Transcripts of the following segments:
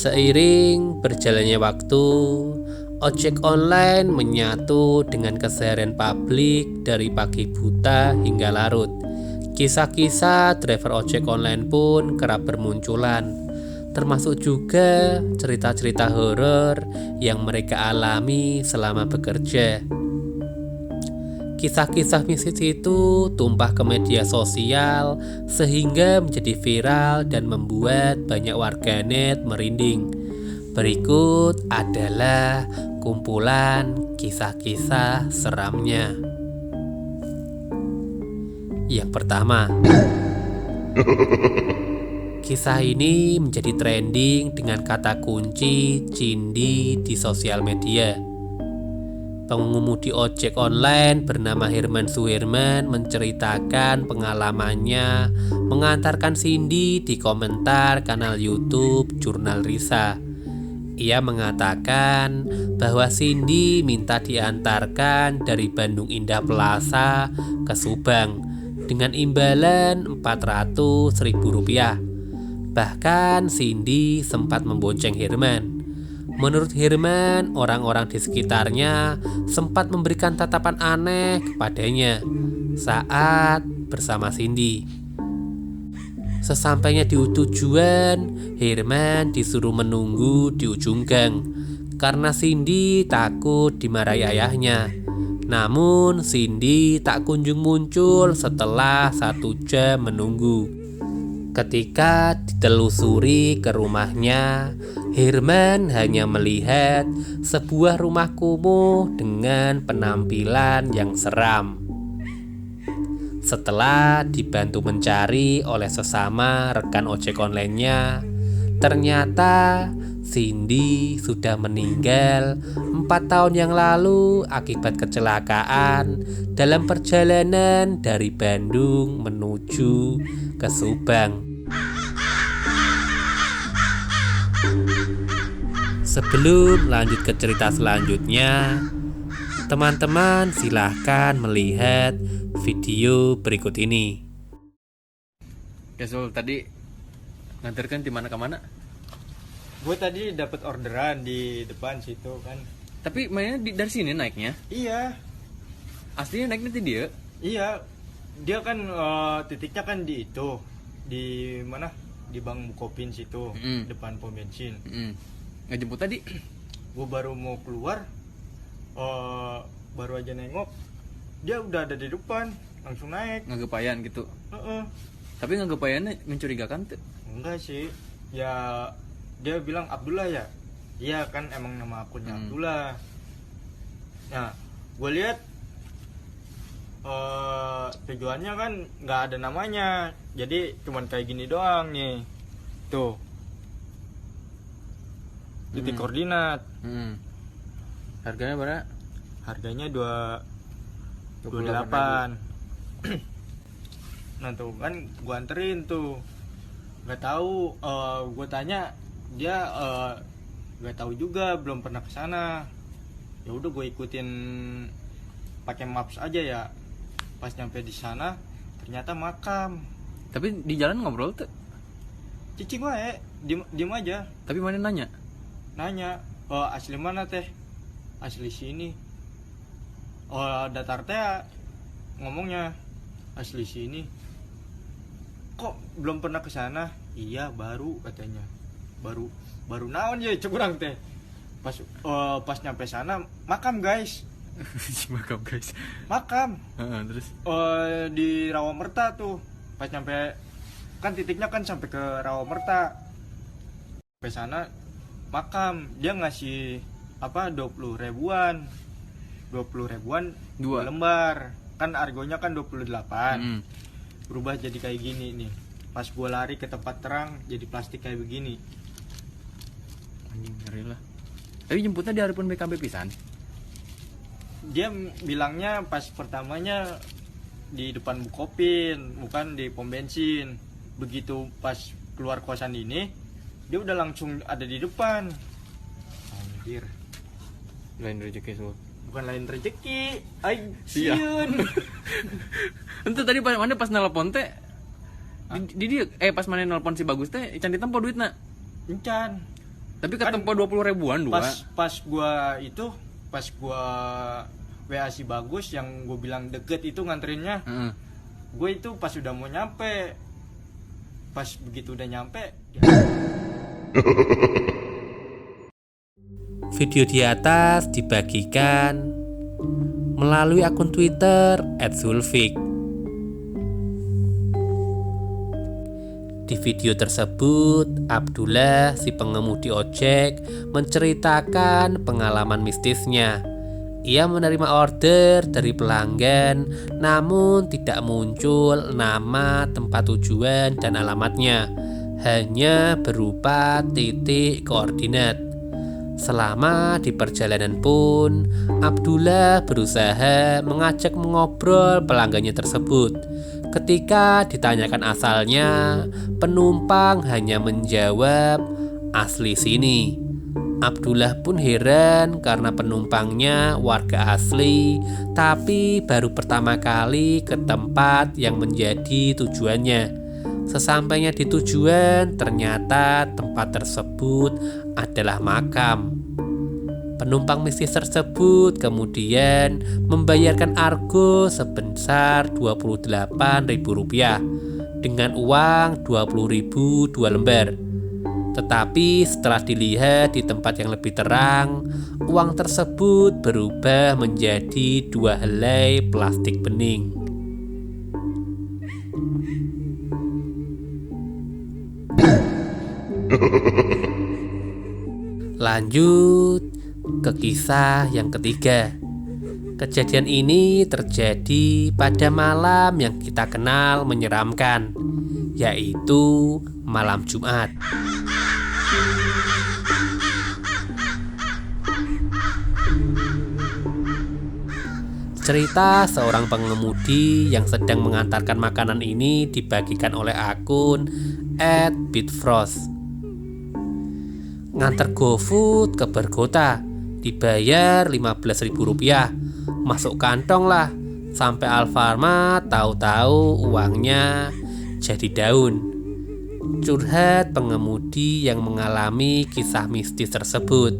Seiring berjalannya waktu, ojek online menyatu dengan keseharian publik dari pagi buta hingga larut. Kisah-kisah driver ojek online pun kerap bermunculan, termasuk juga cerita-cerita horor yang mereka alami selama bekerja. Kisah-kisah mistis itu tumpah ke media sosial sehingga menjadi viral dan membuat banyak warganet merinding. Berikut adalah kumpulan kisah-kisah seramnya. Yang pertama, kisah ini menjadi trending dengan kata kunci Cindi di sosial media. Pengemudi ojek online bernama Herman Suherman menceritakan pengalamannya mengantarkan Cindy di komentar kanal YouTube Jurnal Risa. Ia mengatakan bahwa Cindy minta diantarkan dari Bandung Indah Plaza ke Subang dengan imbalan Rp400.000. Bahkan Cindy sempat membonceng Herman. Menurut Herman, orang-orang di sekitarnya sempat memberikan tatapan aneh kepadanya saat bersama Cindy. Sesampainya di tujuan, Herman disuruh menunggu di ujung gang karena Cindy takut dimarahi ayahnya. Namun Cindy tak kunjung muncul setelah 1 jam menunggu. Ketika ditelusuri ke rumahnya, Herman hanya melihat sebuah rumah kumuh dengan penampilan yang seram. Setelah dibantu mencari oleh sesama rekan ojek online-nya, ternyata Cindy sudah meninggal 4 tahun yang lalu akibat kecelakaan dalam perjalanan dari Bandung menuju ke Subang. Sebelum lanjut ke cerita selanjutnya, teman-teman silahkan melihat video berikut ini. Ya Sul, tadi nganterkan di mana ke mana? Gue tadi dapat orderan di depan situ kan. Tapi mainnya dari sini naiknya? Iya. Aslinya naiknya di dia? Iya. Dia kan titiknya kan di itu. Di mana? Di Bank Bukopin situ, depan pom bensin. Nggak jemput tadi? Gue baru mau keluar, baru aja nengok, dia udah ada di depan, langsung naik. Nggak kepayan gitu? Tapi nggak kepayannya mencurigakan tuh? Enggak sih. Ya dia bilang Abdullah ya. Iya kan emang nama akunnya Abdullah. Nah, gue lihat tujuannya kan nggak ada namanya, jadi cuman kayak gini doang nih, tuh titik koordinat. Harganya berapa? Harganya 28. Nah tuh kan gue anterin tuh, nggak tahu, gue tanya dia nggak tahu juga, belum pernah kesana. Ya udah gue ikutin pakai maps aja ya. Pas nyampe di sana ternyata makam. Tapi di jalan ngobrol tuh? Cici gue diem aja. Tapi mana nanya? Nanya, asli mana teh? Asli sini. Datar teh ngomongnya asli sini. Kok belum pernah ke sana? Iya baru katanya. Baru naon ya curang teh. Pas nyampe sana makam guys. Makam guys. Makam. Terus? Di Rawamerta tuh. Pas nyampe kan titiknya kan sampai ke Rawamerta. Sampai sana makam, dia ngasih apa 20 ribuan 2 lembar kan, argonya kan 28. Berubah jadi kayak gini nih. Pas gue lari ke tempat terang jadi plastik kayak begini. Anjing, ngeri lah. Tapi jemputnya di harapan BKB pisan. Dia bilangnya pas pertamanya di depan Bukopin, bukan di pom bensin. Begitu pas keluar kosan ini, dia udah langsung ada di depan. Anjir. Lain rezeki Sul. Bukan lain rezeki. Ay, Iya. siun. Ente tadi pas mana pas nelpon teh di dia pas mana nelpon si Bagus teh can ditempo duitna. Encan. Tapi ke tempo 20 ribuan dua. Pas gua WA si Bagus yang gue bilang deket itu nganterinnya. Gue itu pas udah mau nyampe. Pas begitu udah nyampe. Video di atas dibagikan melalui akun Twitter @zulfik. Di video tersebut, Abdullah, si pengemudi ojek, menceritakan pengalaman mistisnya. Ia menerima order dari pelanggan, namun tidak muncul nama, tempat tujuan, dan alamatnya. Hanya berupa titik koordinat. Selama di perjalanan pun, Abdullah berusaha mengajak mengobrol pelanggannya tersebut. Ketika ditanyakan asalnya, penumpang hanya menjawab asli sini. Abdullah pun heran karena penumpangnya warga asli, tapi baru pertama kali ke tempat yang menjadi tujuannya. Sesampainya di tujuan, ternyata tempat tersebut adalah makam. Penumpang mistis tersebut kemudian membayarkan argo sebesar Rp28.000 dengan uang 20.000 2 lembar. Tetapi setelah dilihat di tempat yang lebih terang, uang tersebut berubah menjadi 2 helai plastik bening. Lanjut ke kisah yang ketiga. Kejadian ini terjadi pada malam yang kita kenal menyeramkan, yaitu malam Jumat. Cerita seorang pengemudi yang sedang mengantarkan makanan ini dibagikan oleh akun @bitfrost. Nganter GoFood ke Bergota, dibayar Rp15.000, masuk kantong lah. Sampai Alfamart, tahu-tahu uangnya jadi daun. Curhat pengemudi yang mengalami kisah mistis tersebut.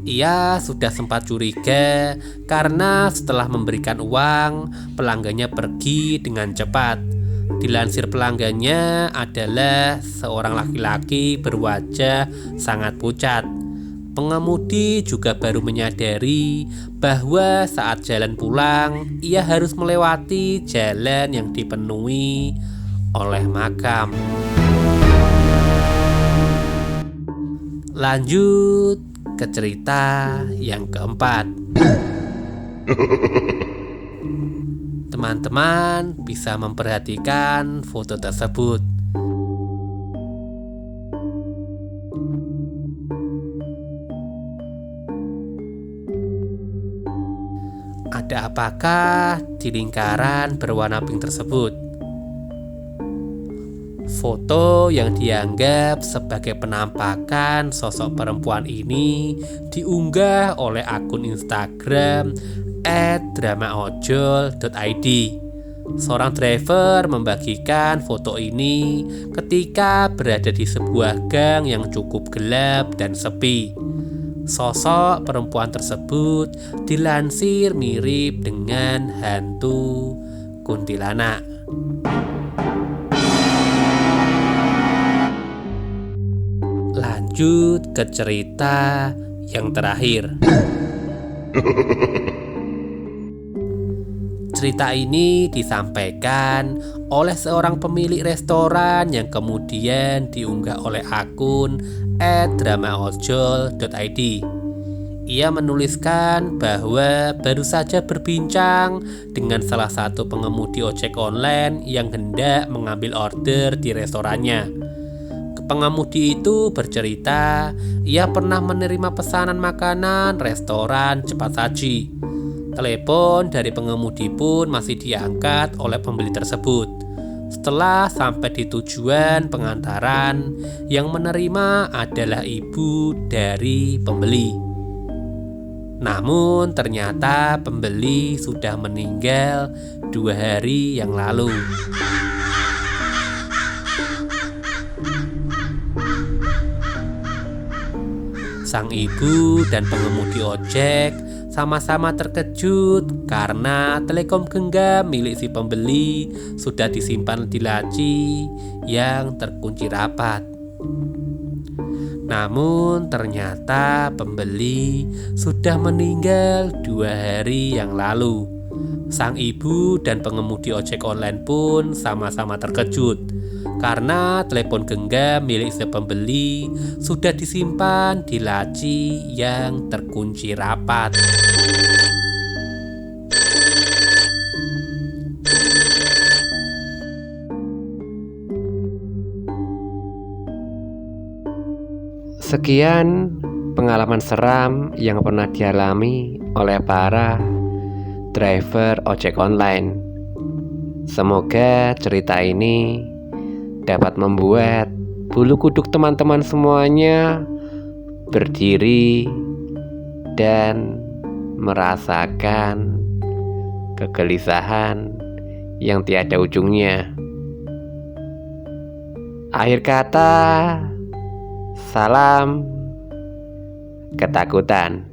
Ia sudah sempat curiga karena setelah memberikan uang, pelanggannya pergi dengan cepat. Dilansir pelanggannya adalah seorang laki-laki berwajah sangat pucat. Pengemudi juga baru menyadari bahwa saat jalan pulang, ia harus melewati jalan yang dipenuhi oleh makam. Lanjut ke cerita yang keempat. Teman-teman bisa memperhatikan foto tersebut. Ada apakah di lingkaran berwarna pink tersebut? Foto yang dianggap sebagai penampakan sosok perempuan ini diunggah oleh akun Instagram @dramaojol.id. Seorang driver membagikan foto ini ketika berada di sebuah gang yang cukup gelap dan sepi. Sosok perempuan tersebut dilansir mirip dengan hantu kuntilanak. Lanjut ke cerita yang terakhir. Cerita ini disampaikan oleh seorang pemilik restoran yang kemudian diunggah oleh akun @dramaojol.id. Ia menuliskan bahwa baru saja berbincang dengan salah satu pengemudi ojek online yang hendak mengambil order di restorannya. Pengemudi itu bercerita ia pernah menerima pesanan makanan restoran cepat saji. Telepon dari pengemudi pun masih diangkat oleh pembeli tersebut. Setelah sampai di tujuan pengantaran, yang menerima adalah ibu dari pembeli. Namun ternyata pembeli sudah meninggal 2 hari yang lalu. Sang ibu dan pengemudi ojek sama-sama terkejut karena telepon genggam milik si pembeli sudah disimpan di laci yang terkunci rapat. Namun ternyata pembeli sudah meninggal 2 hari yang lalu. Sang ibu dan pengemudi ojek online pun sama-sama terkejut karena telepon genggam milik si pembeli sudah disimpan di laci yang terkunci rapat. Sekian pengalaman seram yang pernah dialami oleh para driver ojek online. Semoga cerita ini dapat membuat bulu kuduk teman-teman semuanya berdiri dan merasakan kegelisahan yang tiada ujungnya. Akhir kata, salam ketakutan.